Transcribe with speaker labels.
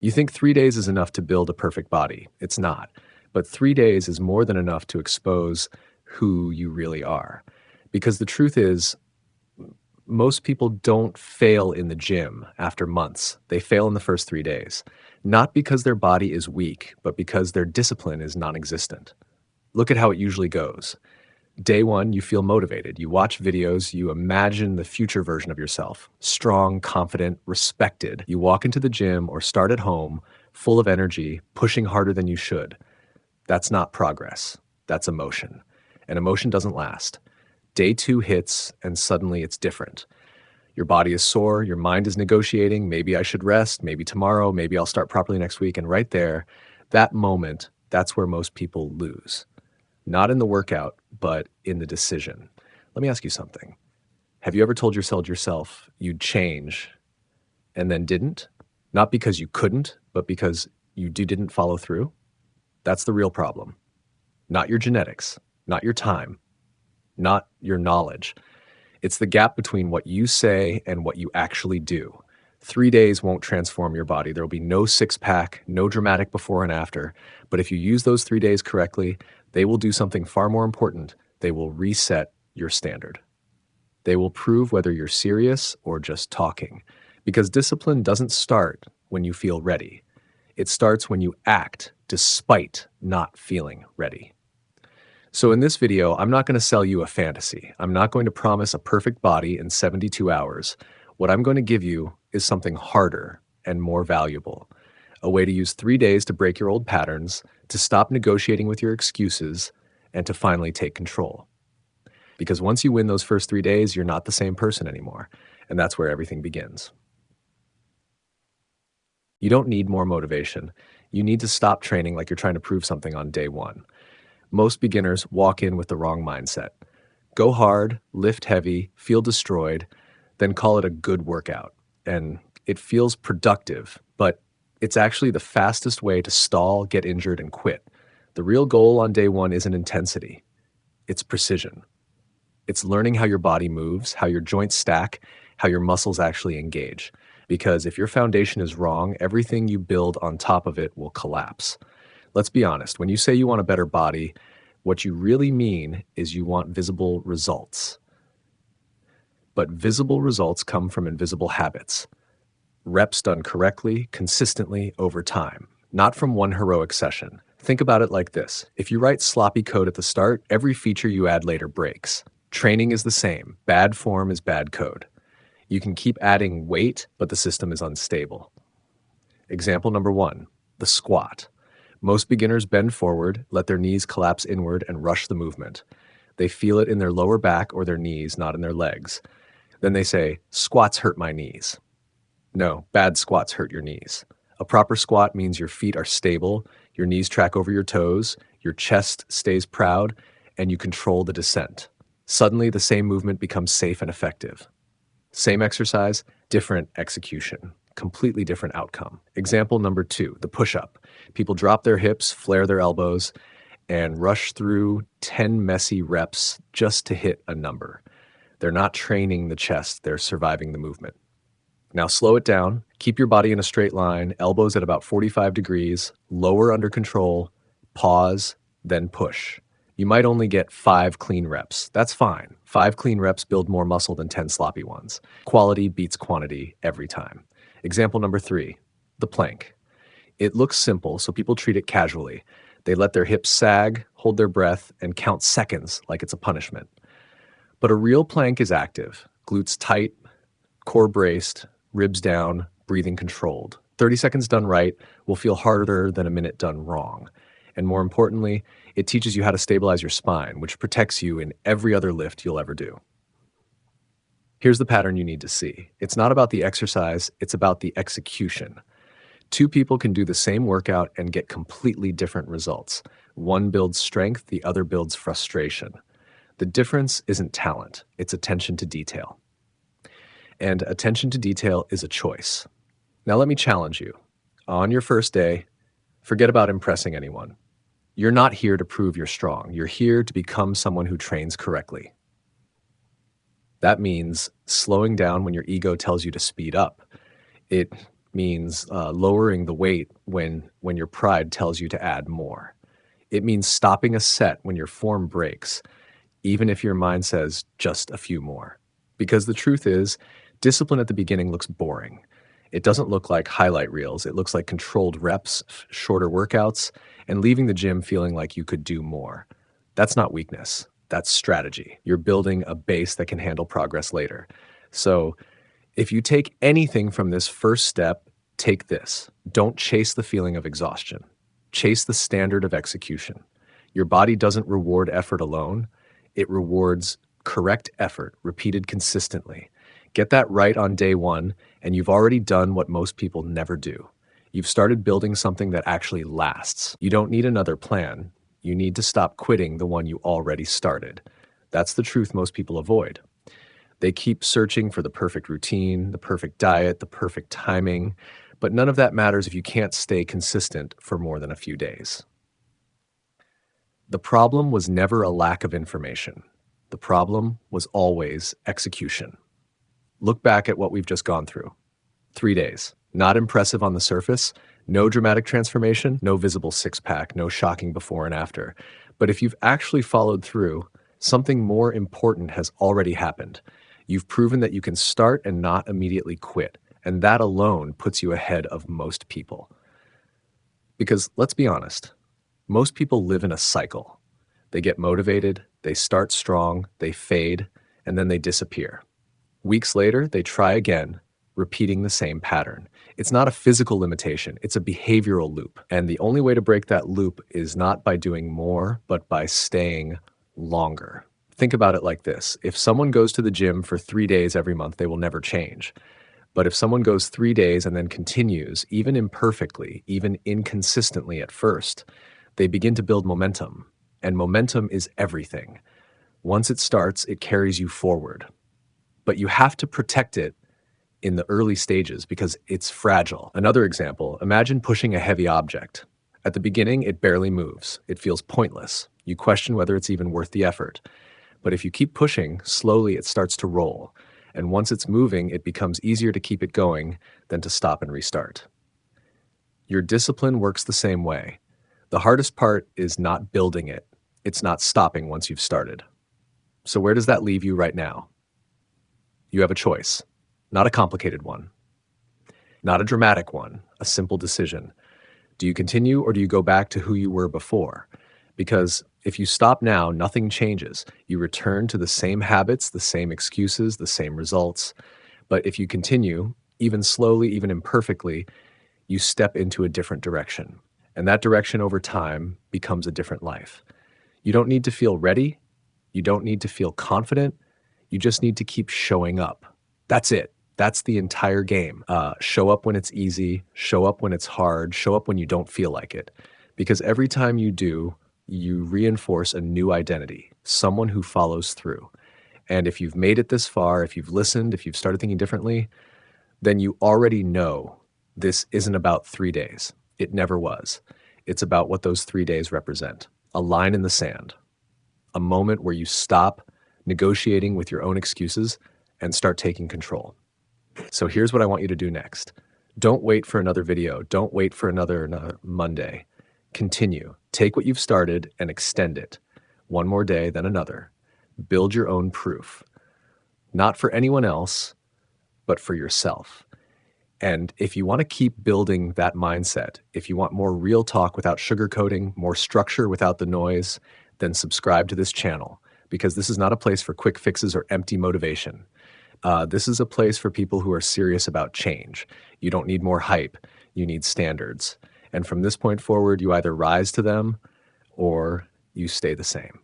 Speaker 1: You think 3 days is enough to build a perfect body. It's not. But 3 days is more than enough to expose who you really are. Because the truth is, most people don't fail in the gym after months. They fail in the first 3 days. Not because their body is weak, but because their discipline is non existent. Look at how it usually goes. Day one, you feel motivated. You watch videos, you imagine the future version of yourself. Strong, confident, respected. You walk into the gym or start at home, full of energy, pushing harder than you should. That's not progress. That's emotion. And emotion doesn't last. Day two hits, and suddenly it's different. Your body is sore, your mind is negotiating, maybe I should rest, maybe tomorrow, maybe I'll start properly next week. And right there, that moment, that's where most people lose. Not in the workout, but in the decision. Let me ask you something. Have you ever told yourself you'd change and then didn't? Not because you couldn't, but because you didn't follow through? That's the real problem. Not your genetics, not your time, not your knowledge. It's the gap between what you say and what you actually do. 3 days won't transform your body. There will be no six-pack, no dramatic before and after. But if you use those 3 days correctly, they will do something far more important. They will reset your standard. They will prove whether you're serious or just talking. Because discipline doesn't start when you feel ready. It starts when you act despite not feeling ready. So in this video, I'm not going to sell you a fantasy. I'm not going to promise a perfect body in 72 hours. What I'm going to give you is something harder and more valuable. A way to use 3 days to break your old patterns, to stop negotiating with your excuses, and to finally take control. Because once you win those first 3 days, you're not the same person anymore. And that's where everything begins. You don't need more motivation. You need to stop training like you're trying to prove something on day one. Most beginners walk in with the wrong mindset. Go hard, lift heavy, feel destroyed, then call it a good workout. And it feels productive, but it's actually the fastest way to stall, get injured, and quit. The real goal on day one isn't intensity. It's precision. It's learning how your body moves, how your joints stack, how your muscles actually engage. Because if your foundation is wrong, everything you build on top of it will collapse. Let's be honest, when you say you want a better body, what you really mean is you want visible results. But visible results come from invisible habits. Reps done correctly, consistently, over time, not from one heroic session. Think about it like this. If you write sloppy code at the start, every feature you add later breaks. Training is the same. Bad form is bad code. You can keep adding weight, but the system is unstable. Example number 1, the squat. Most beginners bend forward, let their knees collapse inward, and rush the movement. They feel it in their lower back or their knees, not in their legs. Then they say, squats hurt my knees. No, bad squats hurt your knees. A proper squat means your feet are stable, your knees track over your toes, your chest stays proud, and you control the descent. Suddenly, the same movement becomes safe and effective. Same exercise, different execution. Completely different outcome. Example number 2, the push-up. People drop their hips, flare their elbows, and rush through 10 messy reps just to hit a number. They're not training the chest, they're surviving the movement. Now slow it down, keep your body in a straight line, elbows at about 45 degrees, lower under control, pause, then push. You might only get 5 clean reps. That's fine. 5 clean reps build more muscle than 10 sloppy ones. Quality beats quantity every time. Example number 3, the plank. It looks simple, so people treat it casually. They let their hips sag, hold their breath, and count seconds like it's a punishment. But a real plank is active. Glutes tight, core braced, ribs down, breathing controlled. 30 seconds done right will feel harder than a minute done wrong. And more importantly, it teaches you how to stabilize your spine, which protects you in every other lift you'll ever do. Here's the pattern you need to see. It's not about the exercise, it's about the execution. 2 people can do the same workout and get completely different results. One builds strength, the other builds frustration. The difference isn't talent, it's attention to detail. And attention to detail is a choice. Now let me challenge you. On your first day, forget about impressing anyone. You're not here to prove you're strong. You're here to become someone who trains correctly. That means slowing down when your ego tells you to speed up. It means lowering the weight when your pride tells you to add more. It means stopping a set when your form breaks, even if your mind says just a few more. Because the truth is, discipline at the beginning looks boring. It doesn't look like highlight reels. It looks like controlled reps, shorter workouts, and leaving the gym feeling like you could do more. That's not weakness. That's strategy. You're building a base that can handle progress later. So if you take anything from this first step, take this. Don't chase the feeling of exhaustion. Chase the standard of execution. Your body doesn't reward effort alone. It rewards correct effort, repeated consistently. Get that right on day one, and you've already done what most people never do. You've started building something that actually lasts. You don't need another plan. You need to stop quitting the one you already started. That's the truth most people avoid. They keep searching for the perfect routine, the perfect diet, the perfect timing, but none of that matters if you can't stay consistent for more than a few days. The problem was never a lack of information. The problem was always execution. Look back at what we've just gone through. 3 days. Not impressive on the surface, no dramatic transformation, no visible six-pack, no shocking before and after. But if you've actually followed through, something more important has already happened. You've proven that you can start and not immediately quit, and that alone puts you ahead of most people. Because let's be honest, most people live in a cycle. They get motivated, they start strong, they fade, and then they disappear. Weeks later, they try again, repeating the same pattern. It's not a physical limitation, it's a behavioral loop. And the only way to break that loop is not by doing more, but by staying longer. Think about it like this. If someone goes to the gym for 3 days every month, they will never change. But if someone goes 3 days and then continues, even imperfectly, even inconsistently at first, they begin to build momentum. And momentum is everything. Once it starts, it carries you forward. But you have to protect it in the early stages because it's fragile. Another example, imagine pushing a heavy object. At the beginning, it barely moves. It feels pointless. You question whether it's even worth the effort. But if you keep pushing, slowly it starts to roll. And once it's moving, it becomes easier to keep it going than to stop and restart. Your discipline works the same way. The hardest part is not building it. It's not stopping once you've started. So where does that leave you right now? You have a choice, not a complicated one, not a dramatic one, a simple decision. Do you continue or do you go back to who you were before? Because if you stop now, nothing changes. You return to the same habits, the same excuses, the same results. But if you continue, even slowly, even imperfectly, you step into a different direction. And that direction over time becomes a different life. You don't need to feel ready. You don't need to feel confident. You just need to keep showing up. That's it. That's the entire game. Show up when it's easy. Show up when it's hard. Show up when you don't feel like it. Because every time you do, you reinforce a new identity, someone who follows through. And if you've made it this far, if you've listened, if you've started thinking differently, then you already know this isn't about 3 days. It never was. It's about what those 3 days represent. A line in the sand. A moment where you stop negotiating with your own excuses and start taking control. So here's what I want you to do next. Don't wait for another video. Don't wait for another Monday. Continue. Take what you've started and extend it. One more day, then another. Build your own proof. Not for anyone else, but for yourself. And if you want to keep building that mindset, if you want more real talk without sugarcoating, more structure without the noise, then subscribe to this channel, because this is not a place for quick fixes or empty motivation. This is a place for people who are serious about change. You don't need more hype. You need standards. And from this point forward, you either rise to them or you stay the same.